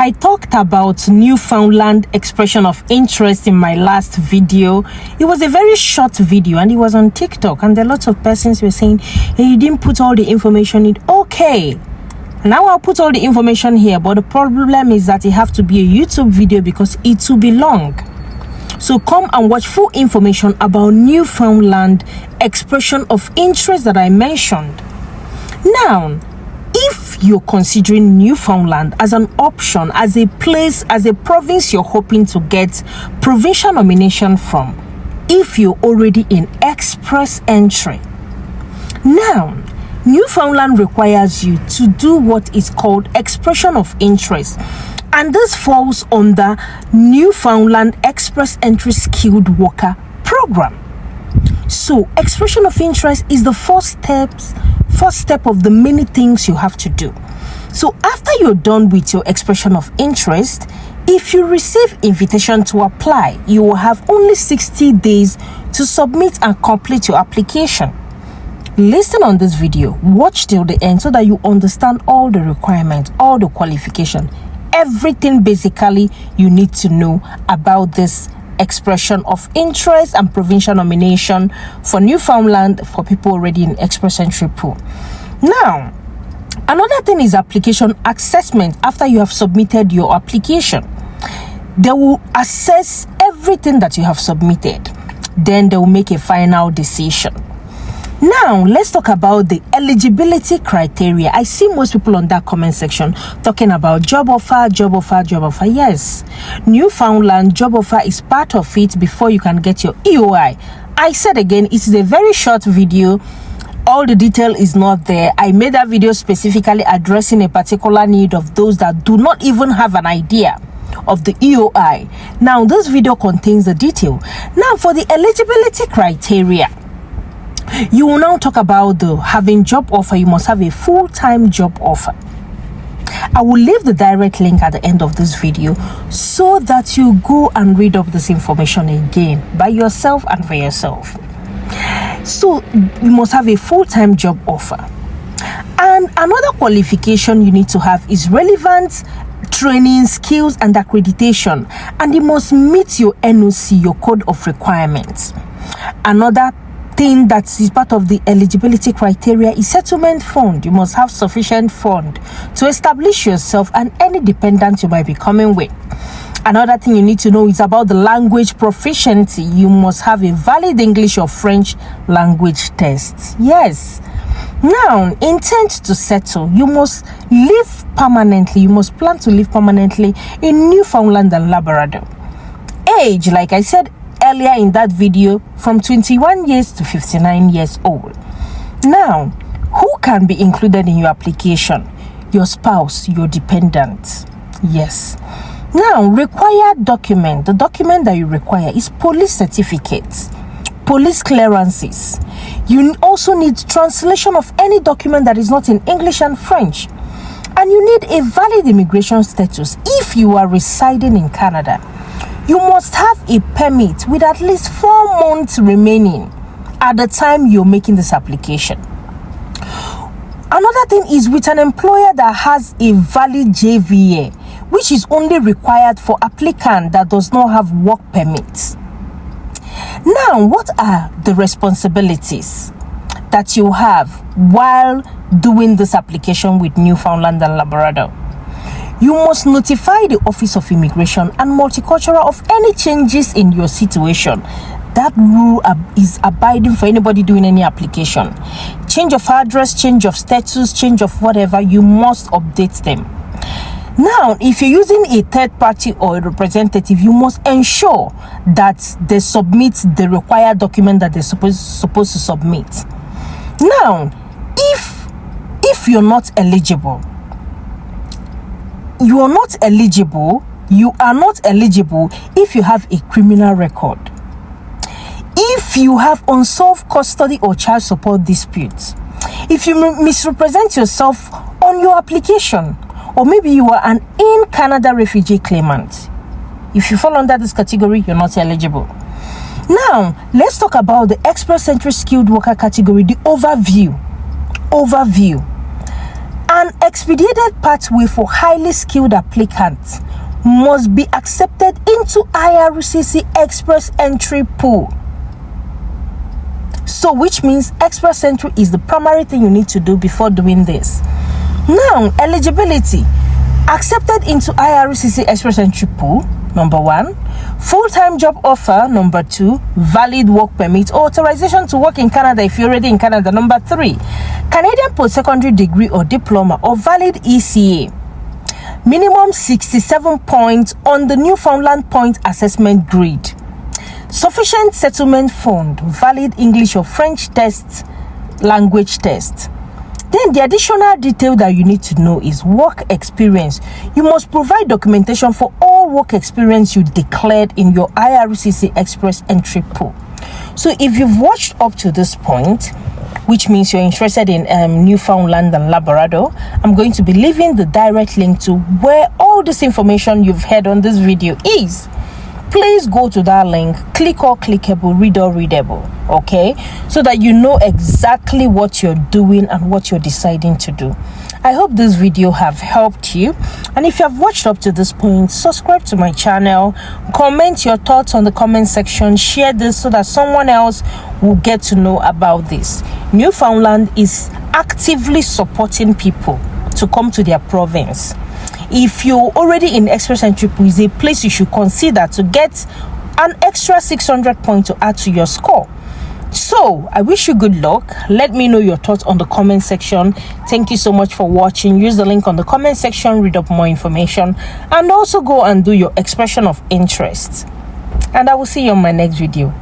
I talked about Newfoundland expression of interest in my last video. It was a very short video and it was on TikTok, and a lot of persons were saying, hey, you didn't put all the information in. Okay, now I'll put all the information here, but the problem is that it have to be a YouTube video because it will be long. So come and watch full information about Newfoundland expression of interest that I mentioned. Now, if you're considering Newfoundland as an option, as a place, as a province you're hoping to get provincial nomination from, if you're already in express entry. Now, Newfoundland requires you to do what is called expression of interest, and this falls under Newfoundland Express Entry Skilled Worker Program. So, expression of interest is the first step of the many things you have to do. So, after you're done with your expression of interest, if you receive invitation to apply, you will have only 60 days to submit and complete your application. Listen on this video, watch till the end so that you understand all the requirements, all the qualification, everything basically you need to know about this expression of interest and provincial nomination for Newfoundland for people already in express entry pool. Now, another thing is application assessment. After you have submitted your application, they will assess everything that you have submitted. Then they will make a final decision. Now, let's talk about the eligibility criteria. I see most people on that comment section talking about job offer. Yes, Newfoundland job offer is part of it before you can get your EOI. I said again, it is a very short video. All the detail is not there. I made that video specifically addressing a particular need of those that do not even have an idea of the EOI. Now, this video contains the detail. Now, for the eligibility criteria, you will now talk about the having job offer. You must have a full-time job offer. I will leave the direct link at the end of this video so that you go and read up this information again by yourself and for yourself. So you must have a full-time job offer. And another qualification you need to have is relevant training, skills, and accreditation. And you must meet your NOC, your code of requirements. Another thing that is part of the eligibility criteria is settlement fund. You must have sufficient fund to establish yourself and any dependent you might be coming with. Another thing you need to know is about the language proficiency. You must have a valid English or French language test. Yes. Now, intent to settle. You must live permanently. You must plan to live permanently in Newfoundland and Labrador. Age, like I said earlier in that video, from 21 years to 59 years old. Now, who can be included in your application? Your spouse, your dependent. Yes. Now, required document. The document that you require is police certificates, police clearances. You also need translation of any document that is not in English and French. And you need a valid immigration status. If you are residing in Canada, you must have a permit with at least 4 months remaining at the time you're making this application. Another thing is with an employer that has a valid JVA, which is only required for applicant that does not have work permits. Now, what are the responsibilities that you have while doing this application with Newfoundland and Labrador? You must notify the Office of Immigration and Multicultural of any changes in your situation. That rule is abiding for anybody doing any application. Change of address, change of status, change of whatever, you must update them. Now, if you're using a third party or a representative, you must ensure that they submit the required document that they're supposed to submit. Now, if you're not eligible, you are not eligible if you have a criminal record, if you have unsolved custody or child support disputes, if you misrepresent yourself on your application, or maybe you are an in-Canada refugee claimant. If you fall under this category, you're not eligible. Now, let's talk about the express entry skilled worker category, the overview. An expedited pathway for highly skilled applicants must be accepted into IRCC express entry pool. So which means express entry is the primary thing you need to do before doing this. Now, eligibility. Accepted into IRCC express entry pool, number 1. Full-time job offer, number 2. Valid work permit or authorization to work in Canada if you're already in Canada, number 3. Canadian post-secondary degree or diploma or valid ECA. Minimum 67 points on the Newfoundland point assessment grid. Sufficient settlement fund, valid English or French test, language test. Then the additional detail that you need to know is work experience. You must provide documentation for all work experience you declared in your IRCC express entry pool. So if you've watched up to this point, which means you're interested in Newfoundland and Labrador, I'm going to be leaving the direct link to where all this information you've heard on this video is. Please go to that link, click or clickable, read or readable, okay? So that you know exactly what you're doing and what you're deciding to do. I hope this video have helped you. And if you have watched up to this point, subscribe to my channel, comment your thoughts on the comment section, share this so that someone else will get to know about this. Newfoundland is actively supporting people to come to their province. If you're already in express entry pool, is a place you should consider to get an extra 600 points to add to your score. So I wish you good luck. Let me know your thoughts on the comment section. Thank you so much for watching. Use the link on the comment section, read up more information, and also go and do your expression of interest. And I will see you on my next video.